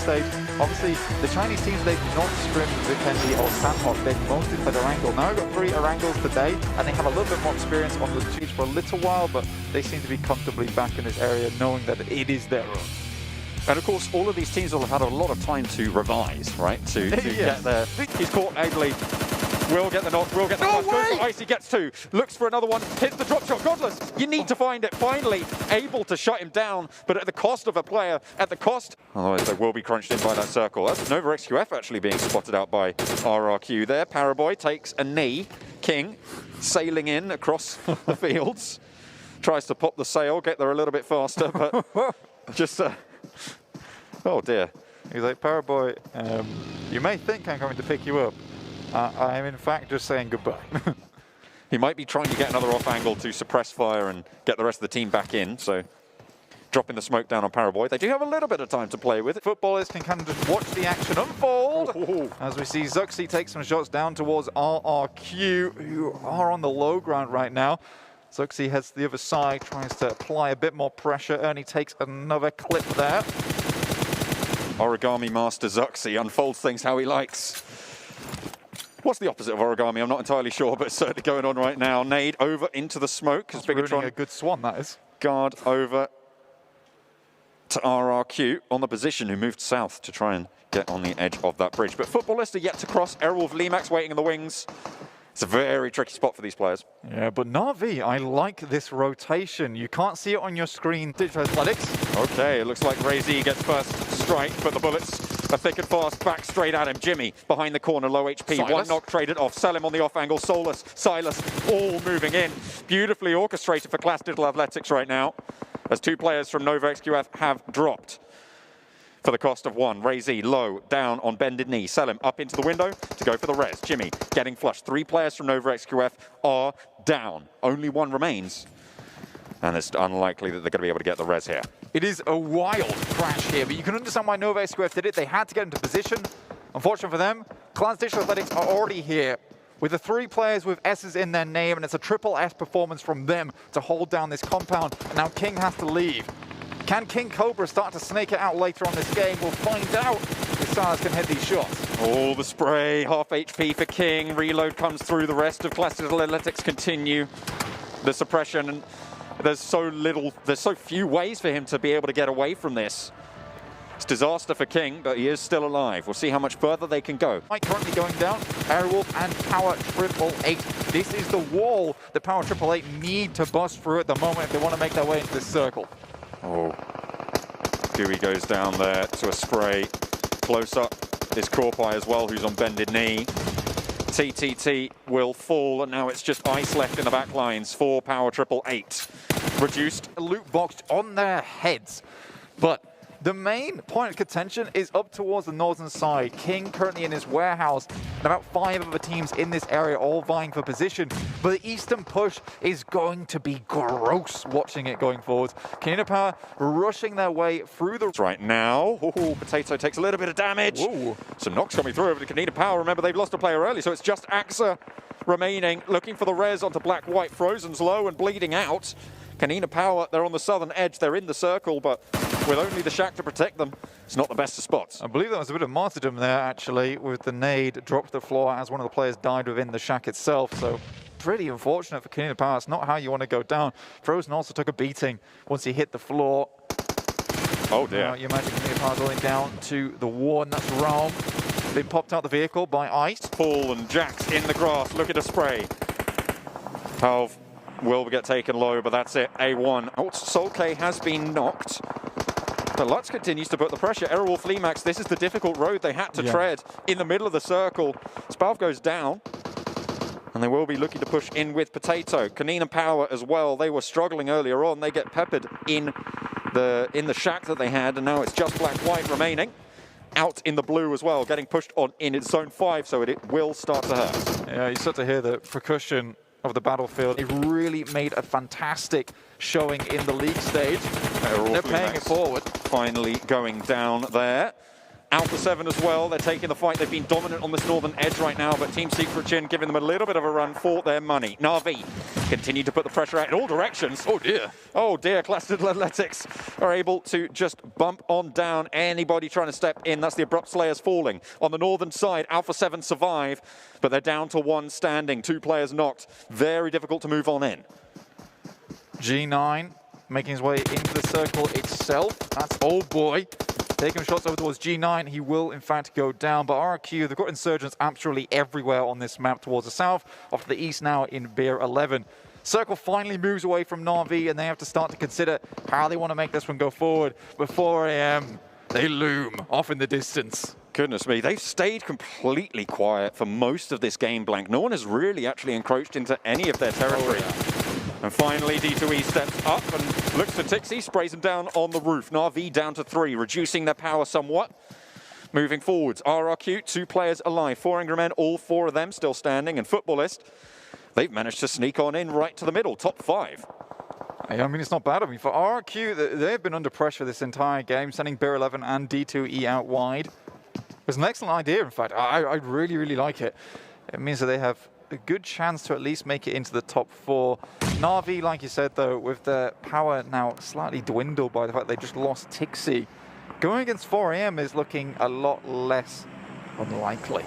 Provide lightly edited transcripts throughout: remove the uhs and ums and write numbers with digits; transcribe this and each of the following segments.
stage. Obviously, the Chinese teams, they've not scrimmed Vikendi or Sandhawk. They've mostly played Erangel. Now we've got 3 Erangels today, and they have a little bit more experience on the Cheech for a little while, but they seem to be comfortably back in this area, knowing that it is their own. And of course, all of these teams will have had a lot of time to revise, right? To get there. He's caught ably. Will get the knock, will get the knock. Goes for Icy, gets 2. Looks for another one, hits the drop shot. Godless, you need to find it. Finally able to shut him down, but at the cost of a player, at the cost. Otherwise, they will be crunched in by that circle. That's Nova XQF actually being spotted out by RRQ there. Paraboy takes a knee. King sailing in across the fields. Tries to pop the sail, get there a little bit faster, but just... oh dear. He's like, Paraboy, you may think I'm going to pick you up. I am in fact just saying goodbye. He might be trying to get another off angle to suppress fire and get the rest of the team back in, so dropping the smoke down on Paraboy. They do have a little bit of time to play with. Footballers can kind of just watch the action unfold. As we see Zuxi take some shots down towards RRQ, who are on the low ground right now. Zuxi heads to the other side, tries to apply a bit more pressure. Ernie takes another clip there. Origami Master Zuxi unfolds things how he likes. What's the opposite of origami? I'm not entirely sure, but it's certainly going on right now. Nade over into the smoke. That's ruining a good swan, that is. Guard over to RRQ on the position, who moved south to try and get on the edge of that bridge. But Footballist are yet to cross. Airwolf Limax waiting in the wings. It's a very tricky spot for these players. Yeah, but Na'Vi, I like this rotation. You can't see it on your screen. Digital Athletics. Okay, it looks like Ray-Z gets first strike, but the bullets are thick and fast, back straight at him. Jimmy behind the corner, low HP. Silas. One knock traded off. Selim on the off angle. Solus, Silas, all moving in. Beautifully orchestrated for Class Digital Athletics right now, as 2 players from Nova XQF have dropped for the cost of 1. Ray-Z low, down on bended knee. Selim up into the window to go for the res. Jimmy getting flushed. 3 players from Nova XQF are down. Only 1 remains. And it's unlikely that they're going to be able to get the res here. It is a wild crash here, but you can understand why Nova XQF did it. They had to get into position. Unfortunately for them, Clans Digital Athletics are already here with the 3 players with S's in their name, and it's a triple S performance from them to hold down this compound. And now King has to leave. Can King Cobra start to snake it out later on this game? We'll find out if Silas can hit these shots. Oh, the spray, half HP for King. Reload comes through. The rest of Class Digital Athletics continue the suppression, and there's so few ways for him to be able to get away from this. It's disaster for King, but he is still alive. We'll see how much further they can go. Currently going down, Airwolf and Power 888. This is the wall that Power 888 need to bust through at the moment if they want to make their way into this circle. Oh, Dewey goes down there to a spray. Close up is Corpai as well, who's on bended knee. TTT will fall, and now it's just ice left in the back lines for Power 888. Reduced. A loot box on their heads, but the main point of contention is up towards the northern side. King currently in his warehouse, and about 5 other teams in this area all vying for position. But the eastern push is going to be gross watching it going forward. Canadian Power rushing their way through the... Right now, Potato takes a little bit of damage. Ooh. Some knocks coming through over to Canadian Power. Remember, they've lost a player early, so it's just AXA remaining, looking for the res onto Black White. Frozen's low and bleeding out. Canina Power, they're on the southern edge. They're in the circle, but with only the shack to protect them, it's not the best of spots. I believe that was a bit of martyrdom there, actually, with the nade dropped to the floor as one of the players died within the shack itself. So pretty unfortunate for Canina Power. It's not how you want to go down. Frozen also took a beating once he hit the floor. Oh, dear. You imagine Canina Power going down to the ward, and that's Realm. Been popped out the vehicle by Ice. Paul and Jax in the grass, look at a spray. Halv will get taken low, but that's it. A1. Oh, Soul K has been knocked. But Lutz continues to put the pressure. Airwolf Limax, this is the difficult road they had to tread in the middle of the circle. Spalv goes down, and they will be looking to push in with Potato. Canina Power as well. They were struggling earlier on. They get peppered in the shack that they had, and now it's just Black White remaining. Out in the blue as well, getting pushed on in its zone 5, so it will start to hurt. Yeah, you start to hear the percussion of the battlefield. It really made a fantastic showing in the league stage. They're paying it forward. Finally going down there. Alpha 7 as well. They're taking the fight. They've been dominant on this northern edge right now, but Team Secret Chin giving them a little bit of a run for their money. Na'Vi continue to put the pressure out in all directions. Oh dear. Oh dear. Classic Athletics are able to just bump on down anybody trying to step in. That's the Abrupt Slayers falling. On the northern side, Alpha 7 survive, but they're down to one standing. 2 players knocked. Very difficult to move on in. G9 making his way into the circle itself. That's Old Boy. Taking shots over towards G9. He will, in fact, go down. But RRQ, they've got insurgents absolutely everywhere on this map towards the south. Off to the east now in Beer 11. Circle finally moves away from Na'Vi, and they have to start to consider how they want to make this one go forward. But 4 AM, they loom off in the distance. Goodness me, they've stayed completely quiet for most of this game, Blank. No one has really actually encroached into any of their territory. Oh, yeah. And finally, D2E steps up and looks for Tixie, sprays him down on the roof. Na'Vi down to 3, reducing their power somewhat. Moving forwards, RRQ, 2 players alive. 4 Angry Men, all 4 of them still standing. And Footballist, they've managed to sneak on in right to the middle, top 5. I mean, it's not bad. I mean, for RRQ, they've been under pressure this entire game, sending Beer 11 and D2E out wide. It was an excellent idea, in fact. I really, really like it. It means that they have a good chance to at least make it into the top 4. Na'Vi, like you said, though, with their power now slightly dwindled by the fact they just lost Tixie, going against 4 AM is looking a lot less unlikely.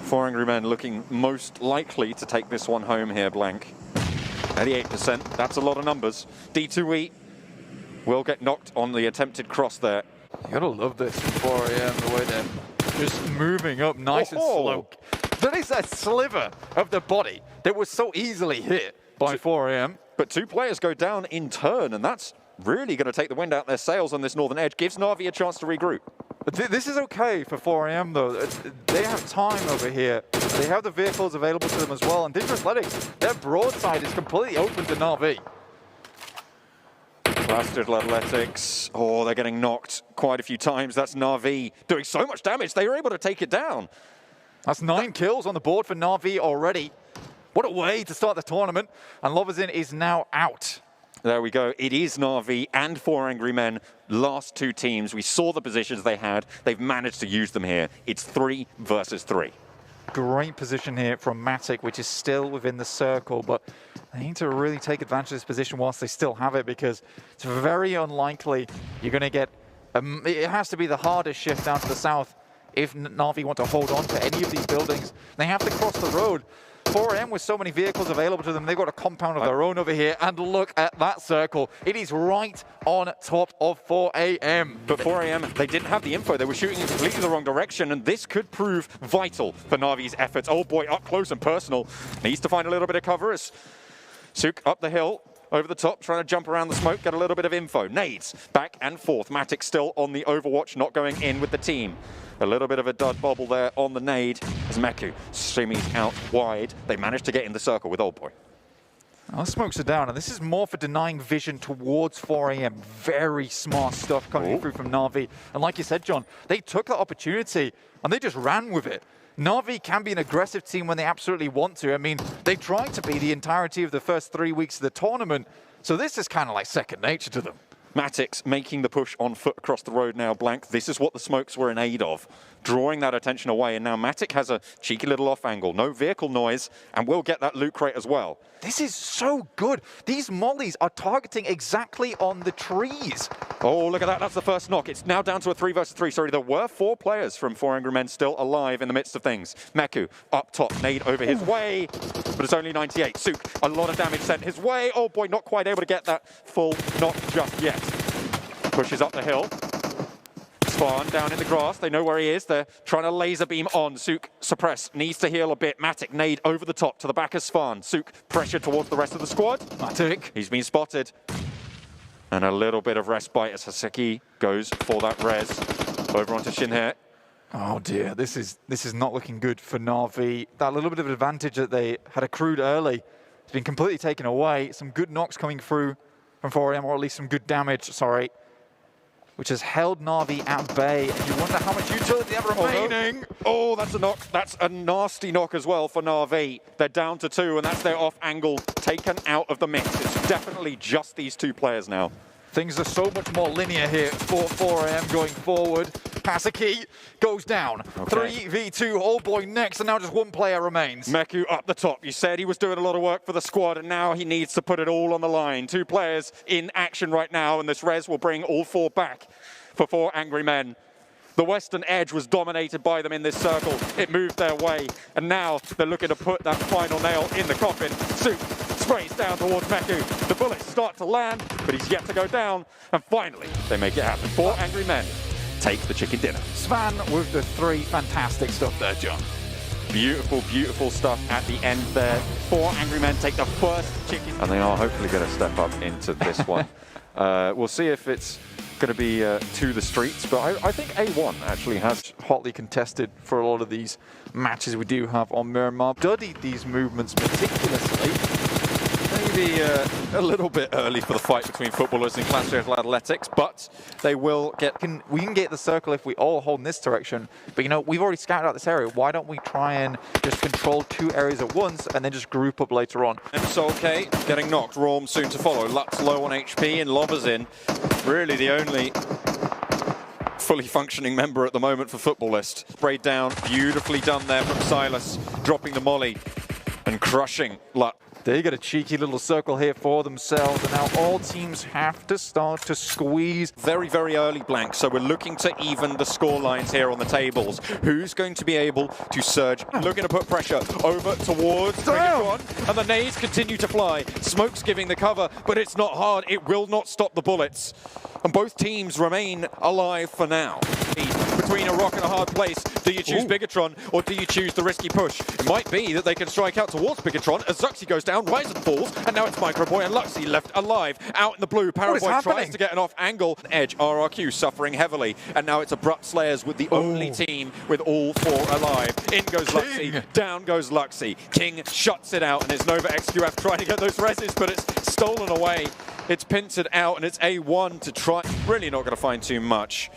4 Angry Men looking most likely to take this one home here, Blank. 88%, that's a lot of numbers. D2E will get knocked on the attempted cross there. You gotta love this from 4 AM, the way they're just moving up nice and slow. That is that sliver of the body that was so easily hit by 4 AM. But 2 players go down in turn, and that's really going to take the wind out their sails on this northern edge. Gives Na'Vi a chance to regroup. This is okay for 4 AM, though. They have time over here. They have the vehicles available to them as well. And Digital Athletics, their broadside is completely open to Na'Vi. Blasted Athletics. Oh, they're getting knocked quite a few times. That's Na'Vi doing so much damage. They were able to take it down. That's 9 kills on the board for Na'Vi already. What a way to start the tournament. And Lovazin is now out. There we go. It is Na'Vi and 4 Angry Men. Last 2 teams. We saw the positions they had. They've managed to use them here. It's 3 versus 3. Great position here from Matic, which is still within the circle, but they need to really take advantage of this position whilst they still have it, because it's very unlikely you're going to get... it has to be the hardest shift down to the south if Na'Vi want to hold on to any of these buildings. They have to cross the road. 4 AM with so many vehicles available to them, they've got a compound of their own over here, and look at that circle. It is right on top of 4 AM. But 4 AM, they didn't have the info. They were shooting in completely the wrong direction, and this could prove vital for Na'Vi's efforts. Oh boy, up close and personal. Needs to find a little bit of cover as Suk up the hill, over the top, trying to jump around the smoke, get a little bit of info. Nades, back and forth. Matic still on the Overwatch, not going in with the team. A little bit of a dud bobble there on the nade as Meku shimmies out wide. They managed to get in the circle with Old Boy. Well, smokes are down, and this is more for denying vision towards 4 AM. Very smart stuff coming through from Na'Vi. And like you said, John, they took that opportunity and they just ran with it. Na'Vi can be an aggressive team when they absolutely want to. I mean, they tried to be the entirety of the first 3 weeks of the tournament, so this is kind of like second nature to them. Matix making the push on foot across the road now, Blank. This is what the smokes were in aid of, drawing that attention away. And now Matic has a cheeky little off angle. No vehicle noise, and will get that loot crate as well. This is so good. These mollies are targeting exactly on the trees. Oh, look at that. That's the first knock. It's now down to a 3 versus 3. Sorry, there were 4 players from 4 Angry Men still alive in the midst of things. Meku up top, nade over his way, but it's only 98. Suk, a lot of damage sent his way. Oh boy, not quite able to get that full knock just yet. Pushes up the hill. Spawn down in the grass. They know where he is. They're trying to laser beam on. Suk suppress. Needs to heal a bit. Matic nade over the top to the back of Svan. Suk pressure towards the rest of the squad. Matic. He's been spotted. And a little bit of respite as Haseki goes for that res. Over onto Shinhe. Oh dear, this is not looking good for Na'Vi. That little bit of advantage that they had accrued early has been completely taken away. Some good knocks coming through from 4 AM, or at least some good damage, sorry, which has held Na'Vi at bay. And you wonder how much utility they have remaining. Oh, that's a knock. That's a nasty knock as well for Na'Vi. They're down to 2, and that's their off angle taken out of the mix. It's definitely just these 2 players now. Things are so much more linear here for 4AM going forward. Pasaki goes down. Okay. 3v2, Old Boy next, and now just one player remains. Meku up the top. You said he was doing a lot of work for the squad, and now he needs to put it all on the line. 2 players in action right now, and this res will bring all 4 back for 4 angry men. The western edge was dominated by them in this circle. It moved their way, and now they're looking to put that final nail in the coffin. Soup sprays down towards Meku. The bullets start to land, but he's yet to go down, and finally they make it happen. 4 angry men take the chicken dinner. Svan with the 3 fantastic stuff there, John. Beautiful, beautiful stuff at the end there. 4 angry men take the first chicken, and they are hopefully going to step up into this one. We'll see if it's going to be to the streets, but I think A1 actually has Hotly contested for a lot of these matches we do have on Miramar. Studied these movements meticulously. maybe a little bit early for the fight between footballers and classical athletics, but they will get... We can get the circle if we all hold in this direction, but you know, we've already scouted out this area. Why don't we try and just control 2 areas at once and then just group up later on? And Solke getting knocked, Raum soon to follow. Lutz low on HP and Lobbers in. Really the only fully functioning member at the moment for Footballist. Sprayed down, beautifully done there from Silas, dropping the molly and crushing Lutz. They get a cheeky little circle here for themselves, and now all teams have to start to squeeze. Very, very early blank, so we're looking to even the score lines here on the tables. Who's going to be able to surge? Looking to put pressure over towards Megatron, and the nades continue to fly. Smoke's giving the cover, but it's not hard. It will not stop the bullets. And both teams remain alive for now. Between a rock and a hard place, do you choose Bigatron or do you choose the risky push? It might be that they can strike out towards Bigatron as Zuxi goes down, Ryzen falls, and now it's Microboy and Luxy left alive. Out in the blue, Paraboy tries to get an off angle. Edge, RRQ suffering heavily, and now it's Abrupt Slayers with the only team with all 4 alive. In goes Luxy, down goes Luxy. King shuts it out, and it's Nova XQF trying to get those reses, but it's stolen away. It's pincered out, and it's A1 to try. Really not going to find too much.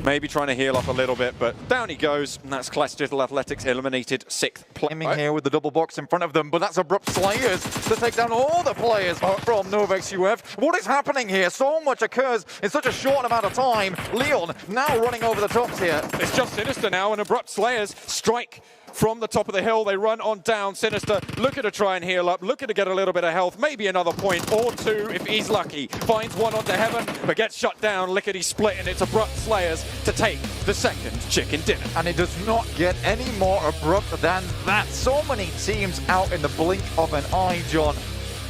Maybe trying to heal up a little bit, but down he goes, and that's Class Digital Athletics eliminated 6th place. Aiming here with the double box in front of them, but that's Abrupt Slayers to take down all the players from Novex UF. What is happening here? So much occurs in such a short amount of time. Leon now running over the tops here. It's just Sinister now, and Abrupt Slayers strike from the top of the hill. They run on down. Sinister looking to try and heal up, looking to get a little bit of health, maybe another point or 2 if he's lucky. Finds one onto Heaven, but gets shut down. Lickety split, and it's Abrupt Slayers to take the 2nd chicken dinner. And it does not get any more abrupt than that. So many teams out in the blink of an eye, John.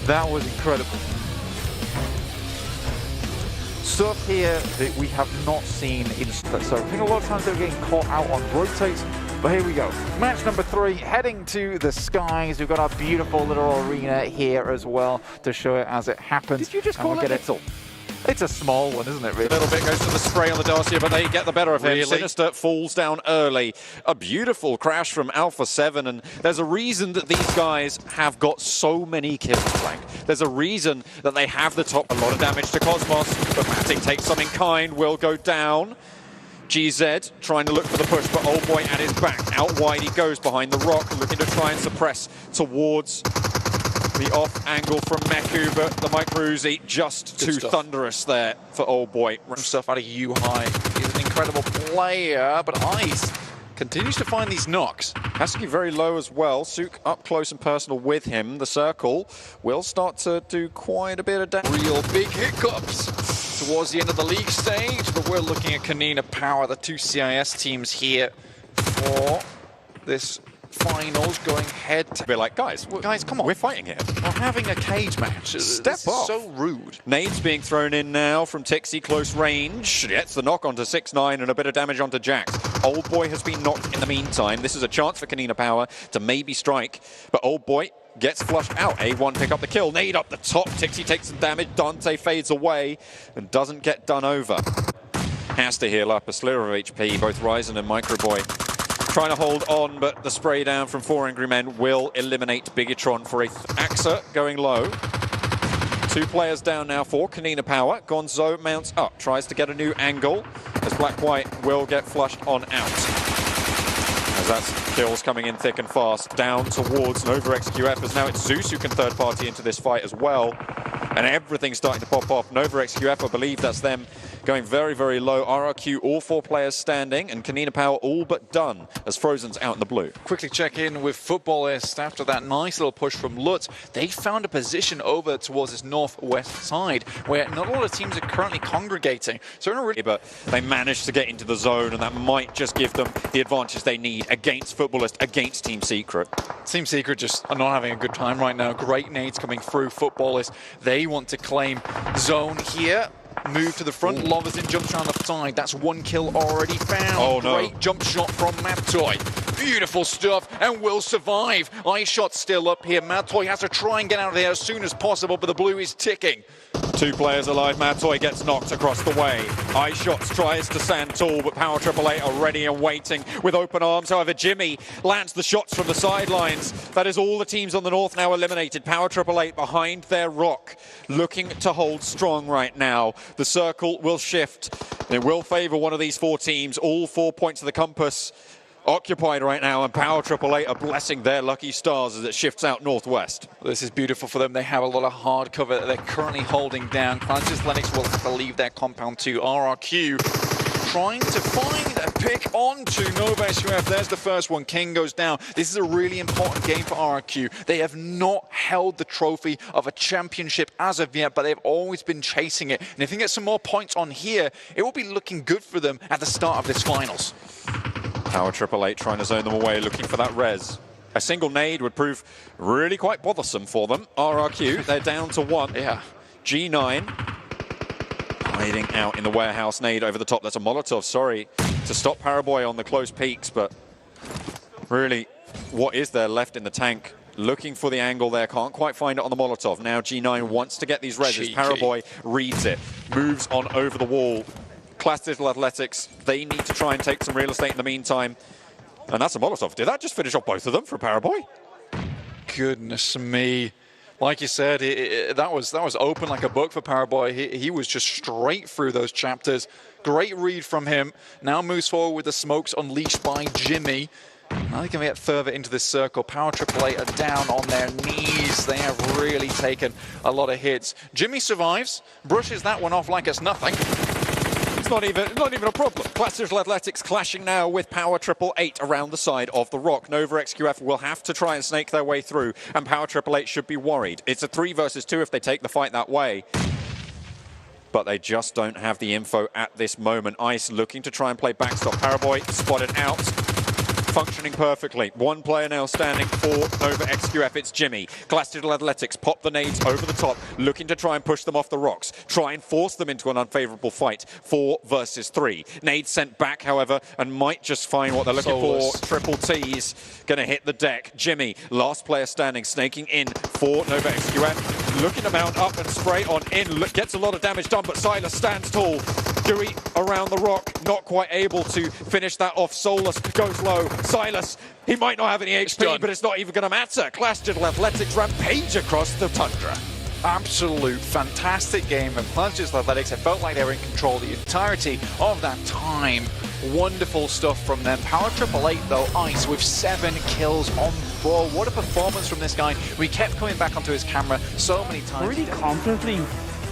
That was incredible. Stuff here that we have not seen in... So I think a lot of times they're getting caught out on rotates. But here we go. Match number 3, heading to the skies. We've got our beautiful little arena here as well to show it as it happens. Did you just call it little? It's a small one, isn't it, really? A little bit goes to the spray on the Darcia, but they get the better of him. Really? Sinister falls down early. A beautiful crash from Alpha 7, and there's a reason that these guys have got so many kills, Frank. There's a reason that they have the top. A lot of damage to Cosmos, but Matic takes some in kind, will go down. GZ trying to look for the push, but Old Boy at his back. Out wide he goes behind the rock, looking to try and suppress towards the off angle from Meku, but the Micro Uzi just too thunderous there for Old Boy. Stuff out of U-High. He's an incredible player, but Ice continues to find these knocks. Kassuki very low as well. Sook up close and personal with him. The circle will start to do quite a bit of damage. Real big hiccups towards the end of the league stage, but we're looking at Kanina Power, the 2 CIS teams here for this finals, going head to... Be like, guys, come on. We're fighting here. We're having a cage match. Step up. So rude. Nades being thrown in now from Tixie, close range. Gets the knock onto 6ix9ine and a bit of damage onto Jax. Old Boy has been knocked in the meantime. This is a chance for Kanina Power to maybe strike, but Old Boy gets flushed out. A1 pick up the kill. Nade up the top. Tixie takes some damage. Dante fades away and doesn't get done over. Has to heal up a sliver of HP. Both Ryzen and Microboy trying to hold on, but the spray down from 4 angry men will eliminate Bigatron for a AXA going low. 2 players down now for Kanina Power. Gonzo mounts up, tries to get a new angle as Black-White will get flushed on out. As that's kills coming in thick and fast. Down towards Nova XQF, as now it's Zeus who can third party into this fight as well. and everything's starting to pop off. Nova XQF, I believe that's them going very, very low. RRQ, all 4 players standing, and Kanina Power all but done as Frozen's out in the blue. Quickly check in with Footballist after that nice little push from Lutz. They found a position over towards this northwest side where not a lot of teams are currently congregating. So in a really but they managed to get into the zone, and that might just give them the advantage they need against Footballist, against Team Secret. Team Secret just are not having a good time right now. Great nades coming through. Footballist, they want to claim zone here. Move to the front. Loverson jumps around the side. That's 1 kill already found. Oh, no. Great jump shot from Maptoy. Beautiful stuff, and will survive. Ice shot still up here. Maptoy has to try and get out of there as soon as possible, but the blue is ticking. 2 players alive. Maptoy gets knocked across the way. Ice Shots tries to stand tall, but Power 888 are ready and waiting with open arms. However, Jimmy lands the shots from the sidelines. That is all the teams on the north now eliminated. Power 888 behind their rock, looking to hold strong right now. The circle will shift. It will favor one of these 4 teams. All 4 points of the compass occupied right now, and Power 888 are blessing their lucky stars as it shifts out northwest. This is beautiful for them. They have a lot of hard cover that they're currently holding down. Kansas Lennox will have to leave their compound to RRQ. Trying to find a pick onto Nova SQF. There's the first one. King goes down. This is a really important game for RRQ. They have not held the trophy of a championship as of yet, but they've always been chasing it. And if they get some more points on here, it will be looking good for them at the start of this finals. Power 888 trying to zone them away, looking for that res. A single nade would prove really quite bothersome for them. RRQ, they're down to 1. Yeah. G9 hiding out in the warehouse. Nade over the top. That's a Molotov, sorry, to stop Paraboy on the close peaks, but really, what is there left in the tank? Looking for the angle there, can't quite find it on the Molotov. Now G9 wants to get these reses. Paraboy reads it, moves on over the wall. Class Digital Athletics, they need to try and take some real estate in the meantime. And that's a Molotov. Did that just finish off both of them for Paraboy? Goodness me. Like you said, that was open like a book for Paraboy. He was just straight through those chapters. Great read from him. Now moves forward with the smokes unleashed by Jimmy. Now they can get further into this circle. Power 888 are down on their knees. They have really taken a lot of hits. Jimmy survives, brushes that one off like it's nothing. It's not even a problem. Class Digital Athletics clashing now with Power 888 around the side of the rock. Nova XQF will have to try and snake their way through, and Power 888 should be worried. It's a 3 versus 2 if they take the fight that way. But they just don't have the info at this moment. Ice looking to try and play backstop. Paraboy spotted out. Functioning perfectly. 1 player now standing for Nova XQF. It's Jimmy. Class Digital Athletics pop the nades over the top, looking to try and push them off the rocks, try and force them into an unfavorable fight. 4 versus 3. Nades sent back, however, and might just find what they're looking for. Triple T's going to hit the deck. Jimmy, last player standing, snaking in for Nova XQF. Looking to mount up and spray on in. Gets a lot of damage done, but Silas stands tall. Gooey around the rock, not quite able to finish that off. Solus goes low. Silas, he might not have any HP, but it's not even going to matter. Class Digital Athletics rampage across the tundra. Absolute fantastic game from Class Digital Athletics. It felt like they were in control the entirety of that time. Wonderful stuff from them. Power 888 though, Ice with 7 kills on 4. What a performance from this guy. We kept coming back onto his camera so many times. Really confidently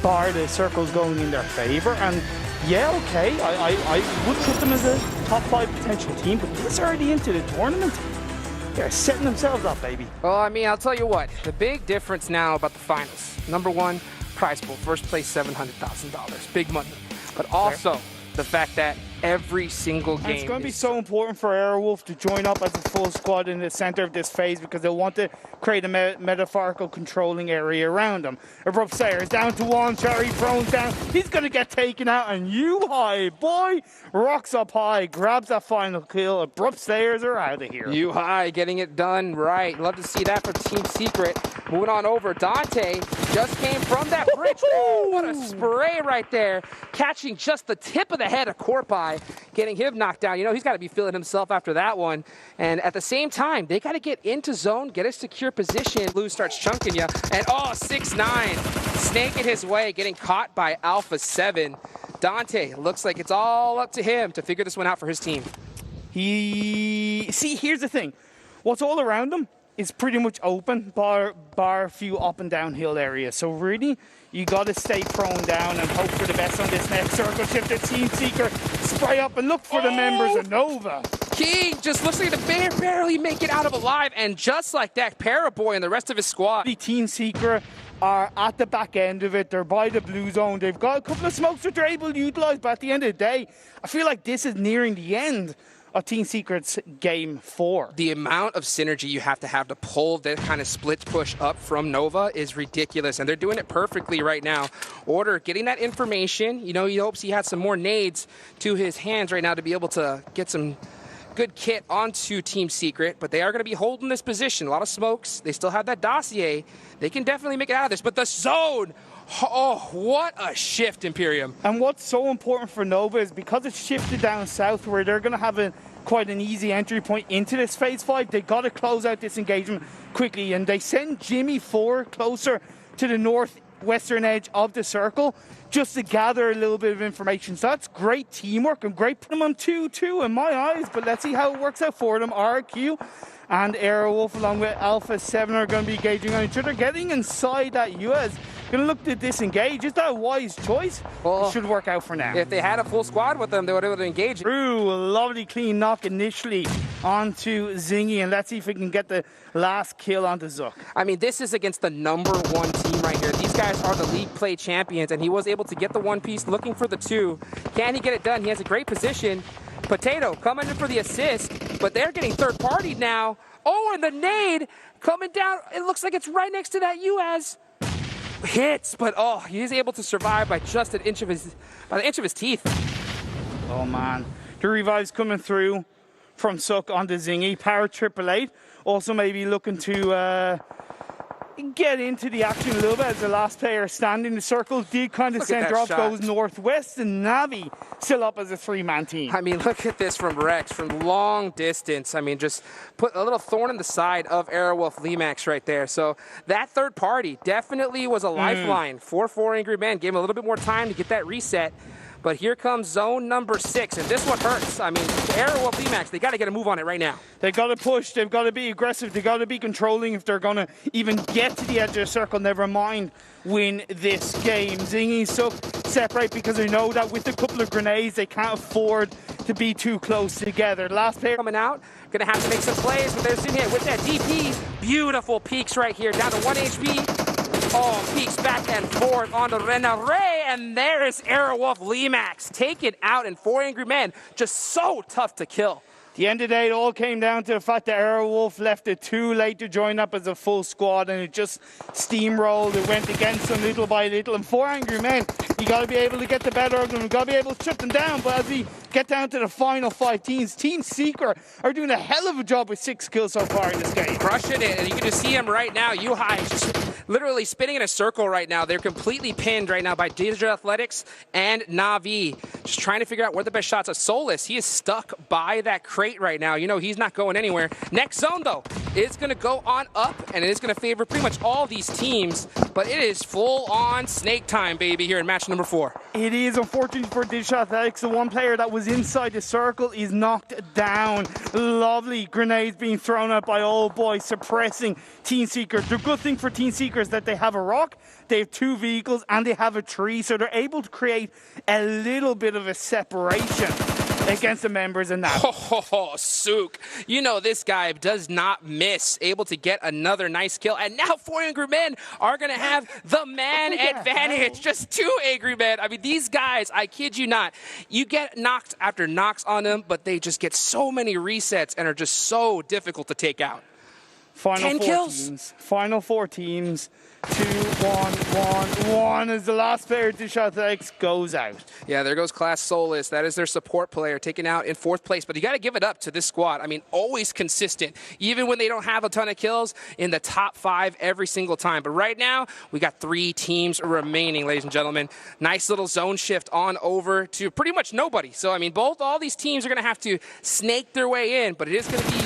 bar the circles going in their favor, and yeah, okay, I would put them as a top 5 potential team, but this early into the tournament, they're setting themselves up, baby. Well, I mean, I'll tell you what, the big difference now about the finals, number 1, prize pool, first place $700,000, big money, but also the fact that every single game. And it's going to be so important for Airwolf to join up as a full squad in the center of this phase, because they'll want to create a metaphorical controlling area around them. Abrupt Slayer is down to 1, Cherry thrown down. He's going to get taken out, and U-High, boy, rocks up high, grabs that final kill. Abrupt Slayers are out of here. U-High getting it done right. Love to see that for Team Secret. Moving on over, Dante just came from that bridge. Ooh, what a spray right there. Catching just the tip of the head of Corpai, getting him knocked down. You know, he's got to be feeling himself after that one. And at the same time, they got to get into zone, get a secure position. Blue starts chunking you. And oh, 6'9", snaking his way, getting caught by Alpha 7. Dante, looks like it's all up to him to figure this one out for his team. See, here's the thing. What's all around him is pretty much open, bar a few up and downhill areas. So really, you got to stay prone down and hope for the best on this next circle shift. The Team Seeker spray up and look for the members of Nova. King just looks like to barely make it out of alive, and just like that, Paraboy and the rest of his squad. The Team Seeker are at the back end of it. They're by the blue zone. They've got a couple of smokes that they're able to utilize, but at the end of the day, I feel like this is nearing the end of Team Secret's game 4. The amount of synergy you have to pull that kind of split push up from Nova is ridiculous, and they're doing it perfectly right now. Order getting that information. You know, he hopes he had some more nades to his hands right now to be able to get some good kit onto Team Secret, but they are going to be holding this position. A lot of smokes. They still have that dossier. They can definitely make it out of this, but the zone, oh, what a shift, Imperium. And what's so important for Nova is because it's shifted down south where they're going to have quite an easy entry point into this phase 5, they got to close out this engagement quickly, and they send Jimmy 4 closer to the northwestern edge of the circle just to gather a little bit of information. So that's great teamwork and great. Put them on 2-2 in my eyes, but let's see how it works out for them. RQ and Airwolf along with Alpha 7 are going to be engaging on each other, getting inside that US. Going to look to disengage. Is that a wise choice? Well, it should work out for now. If they had a full squad with them, they would have been able to engage. Ooh, a lovely clean knock initially onto Zingy, and let's see if we can get the last kill onto Zook. I mean, this is against the #1 team right here. These guys are the league play champions, and he was able to get the 1 piece, looking for the 2. Can he get it done? He has a great position. Potato coming in for the assist, but they're getting third party now. Oh, and the nade coming down. It looks like it's right next to that US. Hits, but oh, he is able to survive by just an inch of his teeth. Oh man, the revives coming through from Zook onto Zingy. Power 888 also maybe looking to get into the action a little bit as the last player standing. The circle did kind of center off, goes northwest, and Navi still up as a 3-man team. I mean, look at this from Rex from long distance. I mean, just put a little thorn in the side of Airwolf Limax right there. So that third party definitely was a lifeline for 4 Angry Men. Gave him a little bit more time to get that reset. But here comes zone number 6, and this one hurts. I mean, Airwolf Limax, they got to get a move on it right now. They got to push. They've got to be aggressive. They got to be controlling if they're going to even get to the edge of the circle. Never mind win this game. Zingy and Zook separate because they know that with a couple of grenades, they can't afford to be too close together. Last player coming out, going to have to make some plays, but there's in here with that DP. Beautiful peaks right here, down to 1 HP. Oh, peeks back and forth onto Renare, and there is Airwolf Limax taken out, and 4 Angry Men, just so tough to kill. At the end of the day, it all came down to the fact that Airwolf left it too late to join up as a full squad, and it just steamrolled. It went against them little by little, and 4 Angry Men, you got to be able to get the better of them. You got to be able to shut them down. But as we get down to the final 5 teams, Team Seeker are doing a hell of a job with 6 kills so far in this game. Crushing it, and you can just see him right now. Yuhai is just literally spinning in a circle right now. They're completely pinned right now by Digital Athletics and Na'Vi. Just trying to figure out where the best shots are. Solus, he is stuck by that crate right now. You know, he's not going anywhere. Next zone, though, is going to go on up, and it is going to favor pretty much all these teams, but it is full-on snake time, baby, here in match number 4. It is, unfortunately for Digital Athletics. The one player that was inside the circle is knocked down. Lovely grenades being thrown out by Old Boy, suppressing Team Seeker. The good thing for Team Seeker is that they have a rock, they have 2 vehicles, and they have a tree, so they're able to create a little bit of a separation against the members in that. Oh, Sook. You know this guy does not miss. Able to get another nice kill. And now 4 Angry Men are going to have the man advantage. Just 2 Angry Men. I mean, these guys, I kid you not, you get knocked after knocks on them, but they just get so many resets and are just so difficult to take out. Final 4 teams. Final 4 teams. 2, 1, 1, 1 as the last player to Digital Athletics goes out. Yeah, there goes Class Solus. That is their support player taken out in 4th place. But you got to give it up to this squad. I mean, always consistent. Even when they don't have a ton of kills, in the top 5 every single time. But right now, we got 3 teams remaining, ladies and gentlemen. Nice little zone shift on over to pretty much nobody. So, I mean, all these teams are going to have to snake their way in. But it is going to be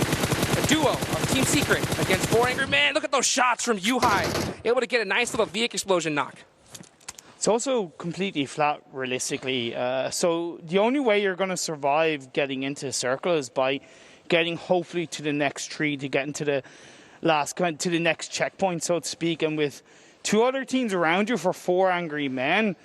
a duo of Team Secret against 4 Angry Men. Look at those shots from Yuhai. Able to get a nice little vehicle explosion knock. It's also completely flat, realistically. So the only way you're going to survive getting into the circle is by getting hopefully to the next tree to get into the to the next checkpoint, so to speak, and with 2 other teams around you for 4 angry men,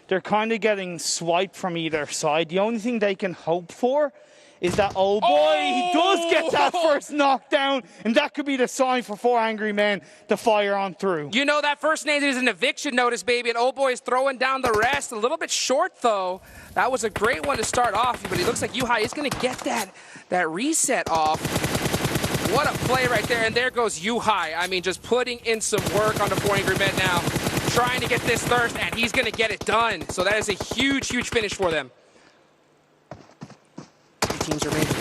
they're kind of getting swiped from either side. The only thing they can hope for is that, oh boy, he does get that first knockdown, and that could be the sign for 4 angry men to fire on through. You know, that first nade is an eviction notice, baby, and old boy is throwing down the rest. A little bit short, though. That was a great one to start off, but it looks like Yuhai is going to get that reset off. What a play right there, and there goes Yuhai. I mean, just putting in some work on the 4 angry men now, trying to get this thirst, and he's going to get it done. So that is a huge, huge finish for them. Teams are making.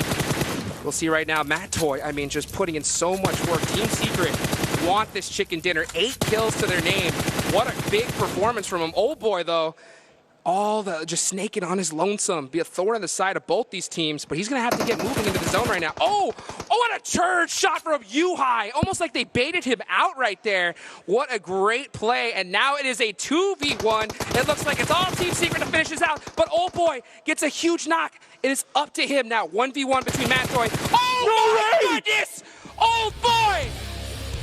We'll see right now, Matt Toy, I mean, just putting in so much work. Team Secret want this chicken dinner. 8 kills to their name. What a big performance from him. Old boy, though, just snaking on his lonesome. Be a thorn in the side of both these teams, but he's going to have to get moving into the zone right now. Oh, what a charge shot from Yuhai. Almost like they baited him out right there. What a great play, and now it is a 2v1. It looks like it's all Team Secret to finish this out, but old boy gets a huge knock. It is up to him now. 1v1 between Matt Toy. Oh, no my goodness! Old boy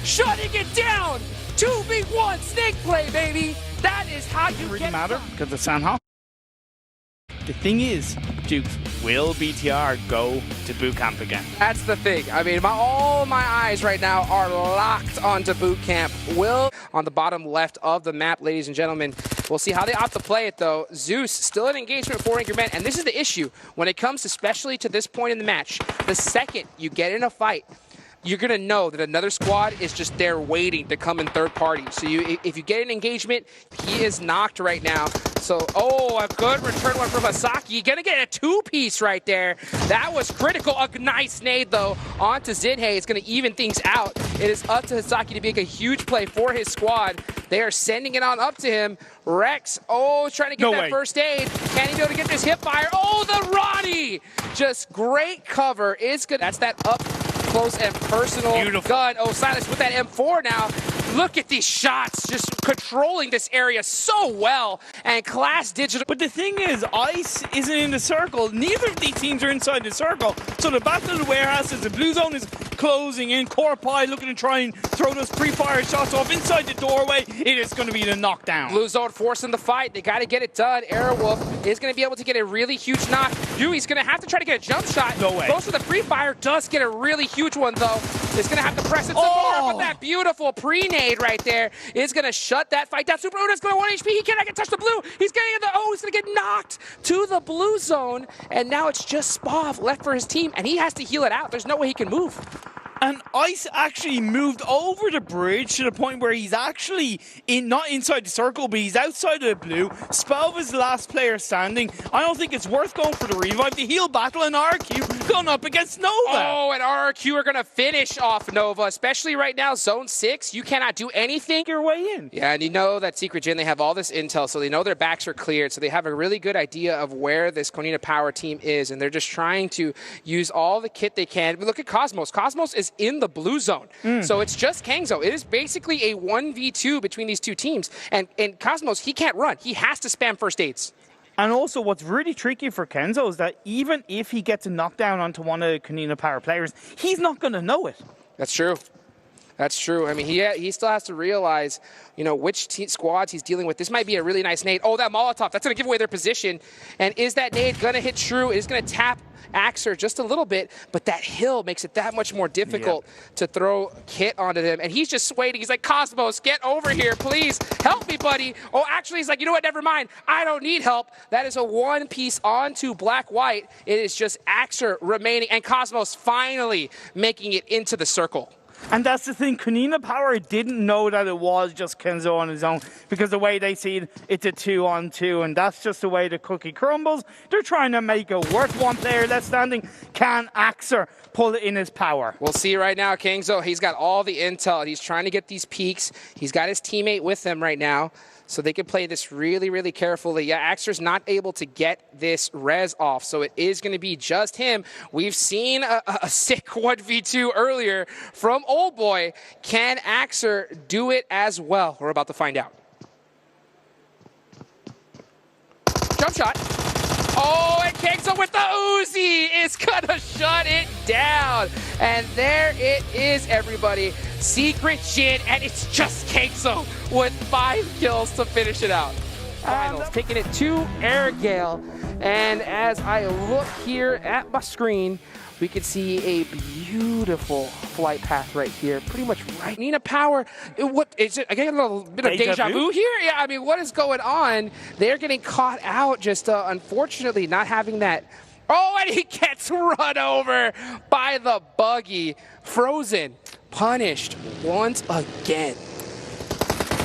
shutting it down. 2v1 snake play, baby. That is how you Really get matter because of Sandhawk. The thing is, Duke, will BTR go to boot camp again? That's the thing. I mean, all my eyes right now are locked onto boot camp. Will on the bottom left of the map, ladies and gentlemen. We'll see how they opt to play it, though. Zeus still in engagement for 4 angry men, and this is the issue when it comes especially to this point in the match. The second you get in a fight, you're going to know that another squad is just there waiting to come in third party. So if you get an engagement, he is knocked right now. So, a good return one from Hasaki. Going to get a 2-piece right there. That was critical. A nice nade, though, onto Zinhei. It's going to even things out. It is up to Hasaki to make a huge play for his squad. They are sending it on up to him. Rex, trying to get that first aid. Can he be able to get this hip fire? Oh, the Ronnie! Just great cover. Is good. That's that up close and personal gun. Oh, Silas with that M4 now. Look at these shots, just controlling this area so well. And Class Digital. But the thing is, Ice isn't in the circle. Neither of these teams are inside the circle. So the battle of the warehouses, the blue zone is closing in. Corpie looking to try and throw those pre-fire shots off inside the doorway. It is going to be the knockdown. Blue zone forcing the fight. They got to get it done. Airwolf is going to be able to get a really huge knock. Yui's going to have to try to get a jump shot. No way. Goes for the pre-fire. Does get a really huge one, though. Is going to have to press it some more. But that beautiful pre-nade right there is going to shut that fight down. Super Una's going to 1 HP. He cannot get touch the blue. He's getting in the he's going to get knocked to the blue zone. And now it's just Spav left for his team, and he has to heal it out. There's no way he can move. And Ice actually moved over the bridge to the point where he's actually not inside the circle, but he's outside of the blue. Spelv is the last player standing. I don't think it's worth going for the revive. The heal battle and RQ going up against Nova. Oh, and RQ are going to finish off Nova, especially right now, Zone 6. You cannot do anything. Your way in. Yeah, and you know that Secret Gen, they have all this intel, so they know their backs are cleared, so they have a really good idea of where this Konina Power team is, and they're just trying to use all the kit they can. But look at Cosmos. Cosmos is in the blue zone. So it's just Kangzo. It is basically a 1v2 between these two teams. And Cosmos, he can't run. He has to spam first aids. And also, what's really tricky for Kenzo is that even if he gets a knockdown onto one of the Konina Power players, he's not going to know it. That's true. That's true. I mean, he still has to realize, which squads he's dealing with. This might be a really nice nade. Oh, that Molotov, that's going to give away their position. And is that nade going to hit true? It is going to tap Axer just a little bit, but that hill makes it that much more difficult to throw Kit onto them. And he's just waiting. He's like, Cosmos, get over here, please. Help me, buddy. Oh, actually, he's like, you know what? Never mind. I don't need help. That is a 1-piece onto Black-White. It is just Axer remaining, and Cosmos finally making it into the circle. And that's the thing, Konina Power didn't know that it was just Kenzo on his own, because the way they see it, it's a 2-on-2, and that's just the way the cookie crumbles. They're trying to make it work. One player left standing. Can Axer pull it in his power? We'll see right now, Kangzo. He's got all the intel. He's trying to get these peaks. He's got his teammate with him right now, so they can play this really, really carefully. Yeah, Axer's not able to get this res off, so it is going to be just him. We've seen a sick 1v2 earlier from Old Boy. Can Axer do it as well? We're about to find out. Jump shot. Oh, and Kexo with the Uzi is gonna shut it down. And there it is, everybody. Secret Jin, and it's just Kexo with 5 kills to finish it out. Finals, taking it to Airgale. And as I look here at my screen, we can see a beautiful flight path right here, pretty much right. Nina Power, what is it? I get a little bit of deja vu here. Yeah, I mean, what is going on? They're getting caught out, just unfortunately not having that. Oh, and he gets run over by the buggy. Frozen, punished once again.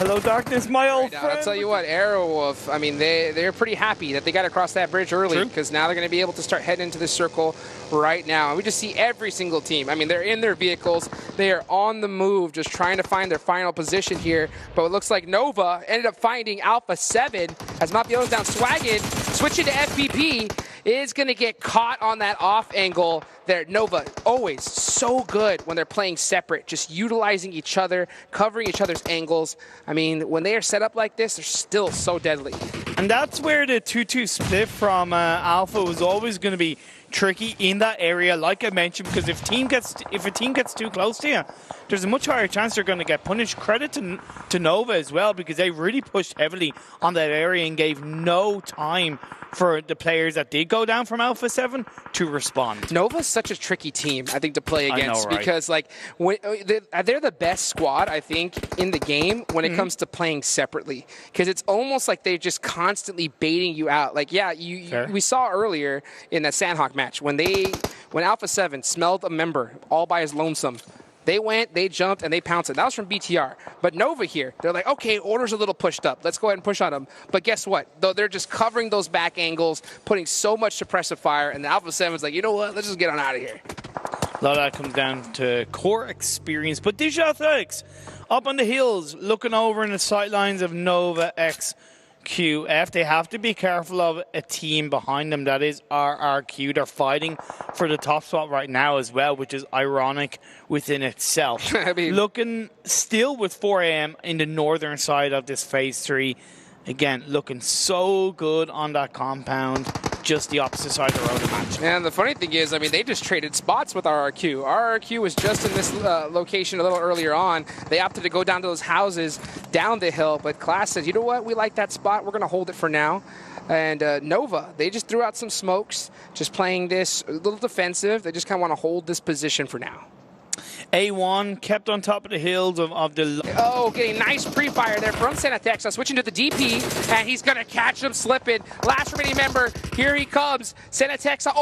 Hello, darkness, my old friend. I'll tell you what, Airwolf, I mean, they're pretty happy that they got across that bridge early, because now they're going to be able to start heading into this circle right now. And we just see every single team. I mean, they're in their vehicles. They are on the move, just trying to find their final position here. But it looks like Nova ended up finding Alpha 7 as Mafio's down Swaggin, switching to FPP, is going to get caught on that off angle there. Nova, always so good when they're playing separate, just utilizing each other, covering each other's angles. I mean, when they are set up like this, they're still so deadly. And that's where the 2-2 split from Alpha was always going to be tricky in that area, like I mentioned, because if a team gets too close to you, there's a much higher chance they're going to get punished. Credit to Nova as well, because they really pushed heavily on that area and gave no time for the players that did go down from Alpha 7 to respond. Nova's such a tricky team, I think, to play against, I know, right? Because like they're the best squad, I think, in the game when it comes to playing separately, because it's almost like they're just constantly baiting you out. Like, yeah, we saw earlier in that Sandhawk match when Alpha 7 smelled a member all by his lonesome. They went, they jumped, and they pounced it. That was from BTR. But Nova here, they're like, okay, order's a little pushed up. Let's go ahead and push on them. But guess what? Though they're just covering those back angles, putting so much suppressive fire, and the Alpha 7's like, you know what? Let's just get on out of here. A lot of that comes down to core experience. But Digital Athletics, up on the hills, looking over in the sightlines of Nova X QF. They have to be careful of a team behind them. That is RRQ. They're fighting for the top spot right now as well, which is ironic within itself. I mean, looking still with 4 AM in the northern side of this phase 3. Again, looking so good on that compound. Just the opposite side of the road match. And the funny thing is, I mean, they just traded spots with RRQ. RRQ was just in this location a little earlier on. They opted to go down to those houses down the hill, but Class said, you know what, we like that spot. We're going to hold it for now. And Nova, they just threw out some smokes, just playing this a little defensive. They just kind of want to hold this position for now. A1 kept on top of the hills of the... Oh, getting nice pre-fire there from Senatexa, switching to the DP, and he's going to catch him slipping. Last remaining member, here he comes. Senatexa,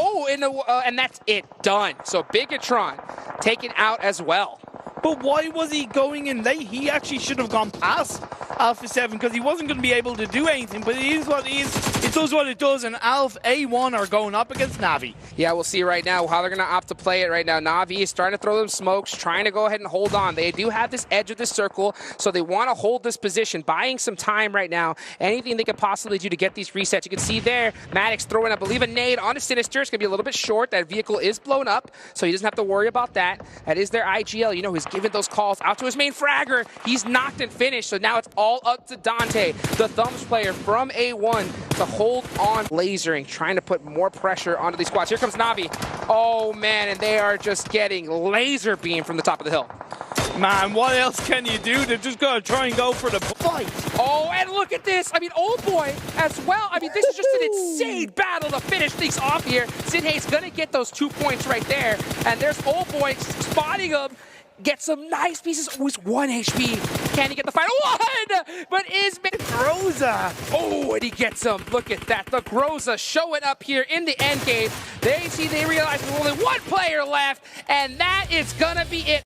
and that's it, done. So Bigatron taken out as well. But why was he going in late? He actually should have gone past Alpha 7 because he wasn't going to be able to do anything. But it is what it is. It does what it does. And Alpha A1 are going up against Navi. Yeah, we'll see right now how they're going to opt to play it right now. Navi is starting to throw them smokes, trying to go ahead and hold on. They do have this edge of this circle, so they want to hold this position, buying some time right now. Anything they could possibly do to get these resets. You can see there, Maddox throwing, I believe, a nade on a Sinister. It's going to be a little bit short. That vehicle is blown up, so he doesn't have to worry about that. That is their IGL. You know, he's giving those calls out to his main fragger. He's knocked and finished, so now it's all up to Dante, the thumbs player from A1, to hold on. Lasering, trying to put more pressure onto these squads. Here comes Navi. Oh, man, and they are just getting laser beam from the top of the hill. Man, what else can you do? They're just going to try and go for the fight. Oh, and look at this. I mean, Old Boy as well. I mean, this is just an insane battle to finish things off here. Sidhay's going to get those 2 points right there. And there's Old Boy spotting him. Get some nice pieces. Oh, he's 1 HP. Can he get the final one? But is Groza. Oh, and he gets him. Look at that. The Groza showing up here in the end game. They realize there's only one player left, and that is going to be it.